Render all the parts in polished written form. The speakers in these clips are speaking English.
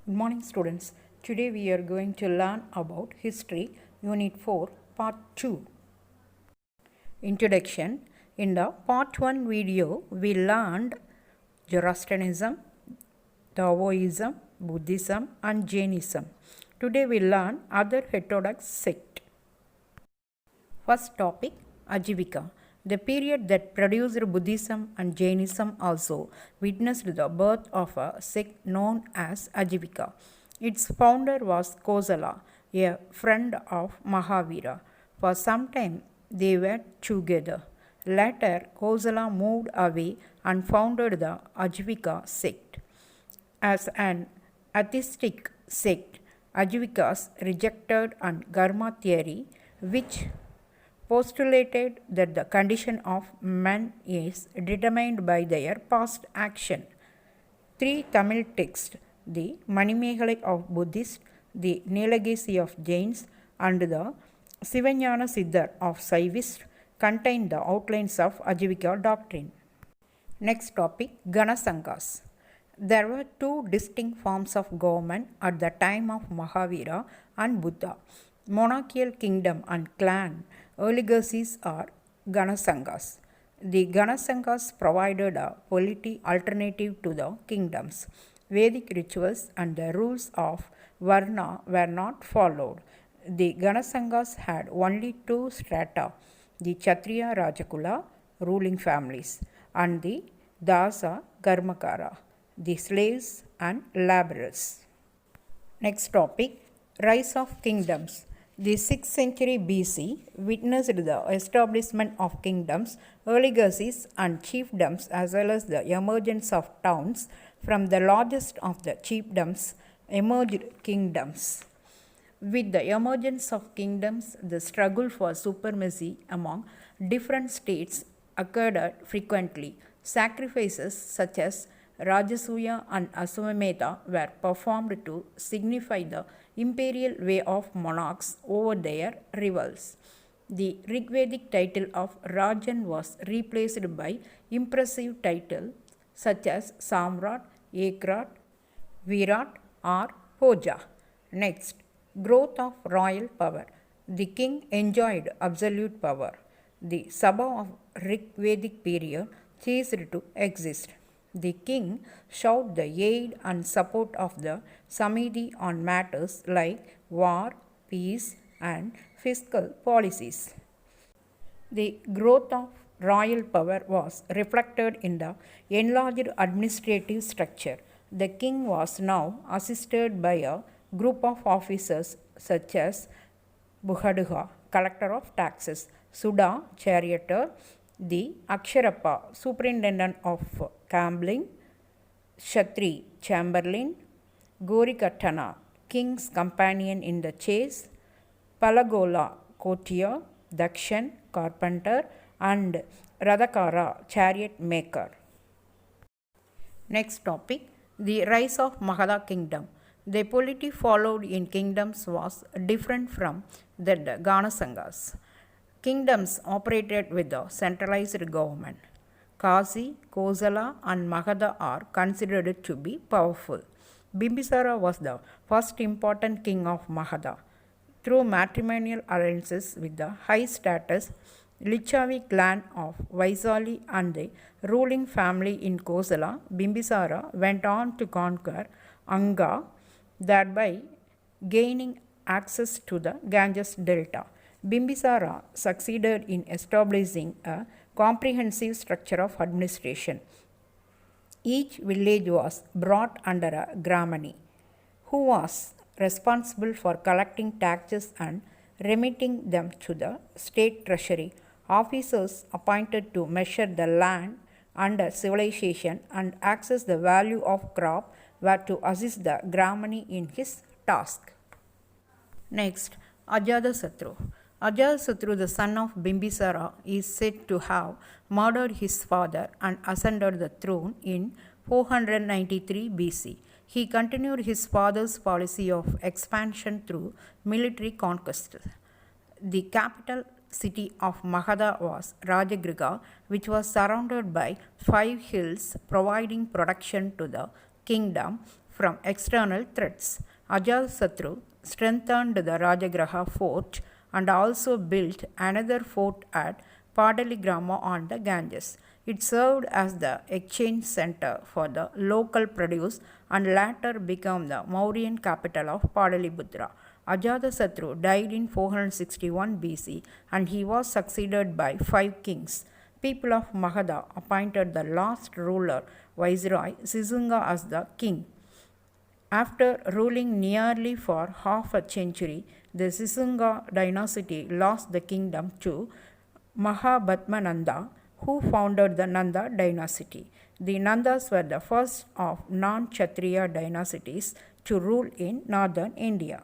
Good morning, students. Today we are going to learn about History, Unit 4, Part 2. Introduction. In the Part 1 video, we learned Zoroastrianism, Taoism, Buddhism, and Jainism. Today we learn other heterodox sect. First topic, Ajivika. The period that produced Buddhism and Jainism also witnessed the birth of a sect known as Ajivika. Its founder was Kosala, a friend of Mahavira. For some time they were together. Later, Kosala moved away and founded the Ajivika sect. As an atheistic sect, Ajivikas rejected an karma theory which postulated that the condition of man is determined by their past action. Three Tamil texts, the Manimekalai of Buddhists, the Nilagesi of Jains, and the Sivanyana Siddhar of Saivists, contain the outlines of Ajivika doctrine. Next topic, ganasangas. There were two distinct forms of government at the time of Mahavira and Buddha: monarchical kingdom and clan oligarchies are ganasangas. The ganasangas provided a polity alternative to the kingdoms. Vedic rituals and the rules of Varna were not followed. The ganasangas had only two strata: the Kshatriya Rajakula, ruling families, and the Dasa Karmakara, the slaves and laborers. Next topic, rise of kingdoms. The 6th century BC witnessed the establishment of kingdoms, oligarchies, and chiefdoms, as well as the emergence of towns. From the largest of the chiefdoms emerged kingdoms. With the emergence of kingdoms, the struggle for supremacy among different states occurred frequently. Sacrifices such as Rajasuya and Aswamedha were performed to signify the imperial way of monarchs over their rivals. The Rigvedic title of Rajan was replaced by impressive titles such as Samrat, Ekrat, Virat, or Hoja. Next, growth of royal power. The king enjoyed absolute power. The Sabha of Rigvedic period ceased to exist. The king sought the aid and support of the Samiti on matters like war, peace, and fiscal policies. The growth of royal power was reflected in the enlarged administrative structure. The king was now assisted by a group of officers such as Buhaduha, collector of taxes, Sudha, charioteer, the Aksharappa, superintendent of gambling, Shatri, chamberlain, Gorikattana, king's companion in the chase, Palagola, courtier, Dakshan, carpenter, and Radhakara, chariot maker. Next topic, the rise of Mahada kingdom. The polity followed in kingdoms was different from the ganasangas. Kingdoms operated with a centralized government. Kasi, Kosala, and Mahada are considered to be powerful. Bimbisara was the first important king of Mahada. Through matrimonial alliances with the high status Lichavi clan of Vaisali and the ruling family in Kosala, Bimbisara went on to conquer Anga, thereby gaining access to the Ganges Delta. Bimbisara succeeded in establishing a comprehensive structure of administration. Each village was brought under a Gramani, who was responsible for collecting taxes and remitting them to the state treasury. Officers appointed to measure the land under civilization and access the value of crop were to assist the Gramani in his task. Next, Ajada Satra. Ajada Satra, the son of Bimbisara, is said to have murdered his father and ascended the throne in 493 BC. He continued his father's policy of expansion through military conquest. The capital city of Mahada was Rajagriha, which was surrounded by 5 hills, providing protection to the kingdom from external threats. Ajada Satra strengthened the Rajagraha fort and also built another fort at Padaligrama on the Ganges. It served as the exchange center for the local produce and later became the Mauryan capital of Padaliputra. Ajatasattu died in 461 BC and he was succeeded by 5 kings. People of Mahada appointed the last ruler, Viceroy Sisunga, as the king. After ruling nearly for half a century, the Sisunga dynasty lost the kingdom to Mahabhatmananda, who founded the Nanda dynasty. The Nandas were the first of non-Kshatriya dynasties to rule in northern India.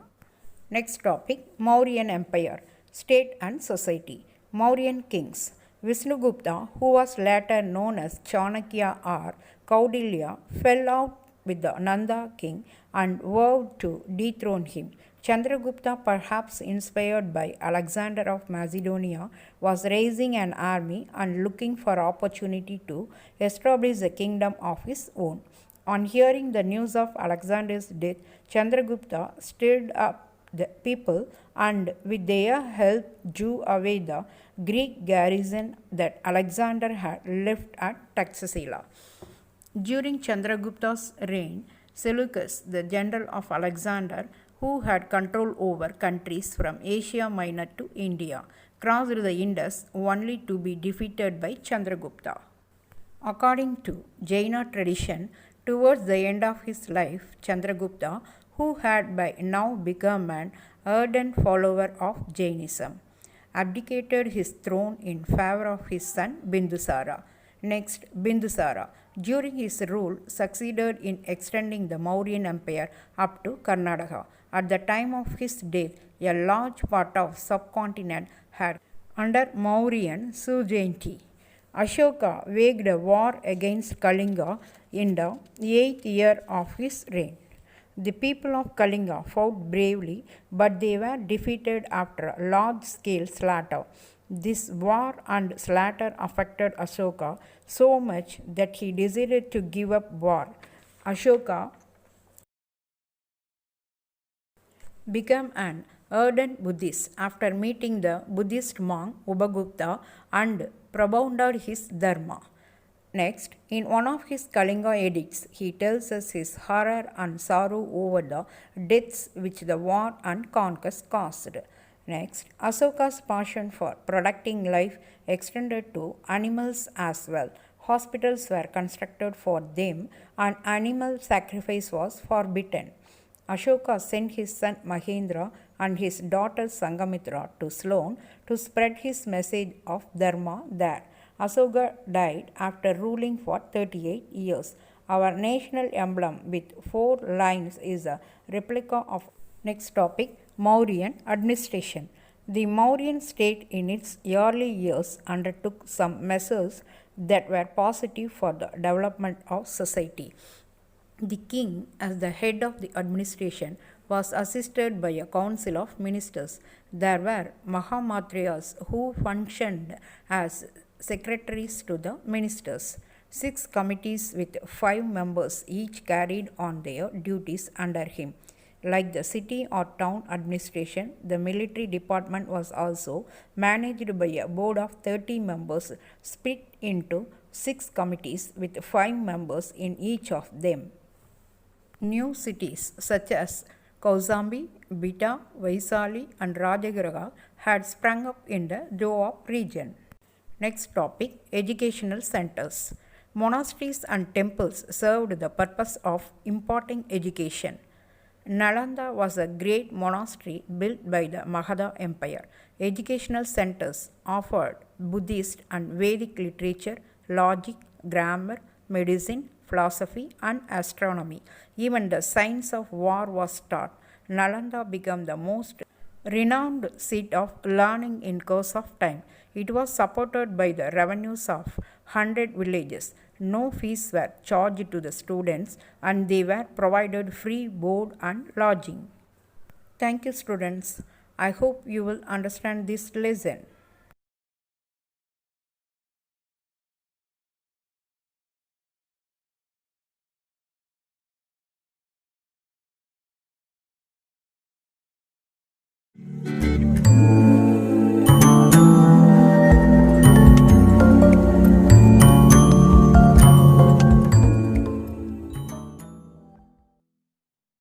Next topic, Mauryan Empire, State and Society. Mauryan kings. Vishnugupta, who was later known as Chanakya or Kaudilya, fell out with the Nanda king and vowed to dethrone him. Chandragupta, perhaps inspired by Alexander of Macedonia, was raising an army and looking for opportunity to establish a kingdom of his own. On hearing the news of Alexander's death, Chandragupta stirred up the people and with their help drew away the Greek garrison that Alexander had left at Taxila. During Chandragupta's reign, Seleucus, the general of Alexander, who had control over countries from Asia Minor to India, crossed the Indus only to be defeated by Chandragupta. According to Jaina tradition, towards the end of his life, Chandragupta, who had by now become an ardent follower of Jainism, abdicated his throne in favor of his son Bindusara. Next, Bindusara, during his rule, succeeded in extending the Mauryan Empire up to Karnataka. At the time of his death, a large part of subcontinent had under Mauryan suzerainty. Asoka waged a war against Kalinga in the 8th year of his reign. The people of Kalinga fought bravely, but they were defeated after a large-scale slaughter. This war and slaughter affected Asoka so much that he decided to give up war. Asoka became an ardent Buddhist after meeting the Buddhist monk Ubagupta and propounded his dharma. Next, in one of his Kalinga edicts, he tells us his horror and sorrow over the deaths which the war and conquest caused. Next, Asoka's passion for protecting life extended to animals as well. Hospitals were constructed for them and animal sacrifice was forbidden. Asoka sent his son Mahendra and his daughter Sangamitra to Ceylon to spread his message of Dharma there. Asoka died after ruling for 38 years. Our national emblem with 4 lines is a replica of. Next topic, Mauryan Administration. The Mauryan state in its early years undertook some measures that were positive for the development of society. The king, as the head of the administration, was assisted by a council of ministers. There were Mahamantriyas who functioned as secretaries to the ministers. 6 committees with 5 members each carried on their duties under him. Like the city or town administration, the military department was also managed by a board of 30 members split into 6 committees with 5 members in each of them. New cities such as Kausambi, Bita, Vaisali and Rajagiraha had sprung up in the Doab region. Next topic, educational centers. Monasteries and temples served the purpose of imparting education. Nalanda was a great monastery built by the Mauryan Empire. Educational centers offered Buddhist and Vedic literature, logic, grammar, medicine, philosophy and astronomy. Even the science of war was taught. Nalanda became the most renowned seat of learning in course of time. It was supported by the revenues of 100 villages. No fees were charged to the students and they were provided free board and lodging. Thank you students. I hope you will understand this lesson.